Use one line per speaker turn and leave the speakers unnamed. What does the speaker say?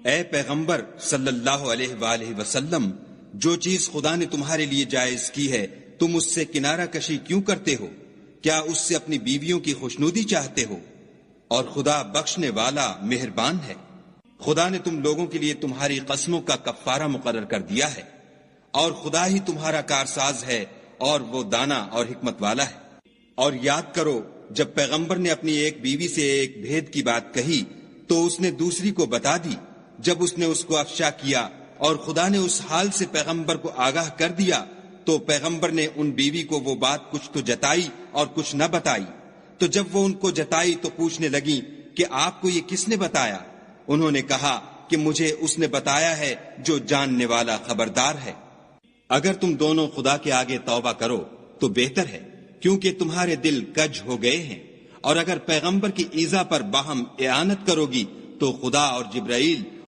اے پیغمبر صلی اللہ علیہ وآلہ وسلم، جو چیز خدا نے تمہارے لیے جائز کی ہے تم اس سے کنارہ کشی کیوں کرتے ہو؟ کیا اس سے اپنی بیویوں کی خوشنودی چاہتے ہو؟ اور خدا بخشنے والا مہربان ہے۔ خدا نے تم لوگوں کے لیے تمہاری قسموں کا کفارہ مقرر کر دیا ہے، اور خدا ہی تمہارا کارساز ہے، اور وہ دانا اور حکمت والا ہے۔ اور یاد کرو جب پیغمبر نے اپنی ایک بیوی سے ایک بھید کی بات کہی تو اس نے دوسری کو بتا دی۔ جب اس نے اس کو افشا کیا اور خدا نے اس حال سے پیغمبر کو آگاہ کر دیا تو پیغمبر نے ان بیوی کو وہ بات کچھ تو جتائی اور کچھ نہ بتائی۔ تو جب وہ ان کو جتائی تو پوچھنے لگی کہ آپ کو یہ کس نے بتایا؟ انہوں نے کہا کہ مجھے اس نے بتایا ہے جو جاننے والا خبردار ہے۔ اگر تم دونوں خدا کے آگے توبہ کرو تو بہتر ہے، کیونکہ تمہارے دل کج ہو گئے ہیں، اور اگر پیغمبر کی ایذا پر باہم اعانت کرو گی تو خدا اور جبرائیل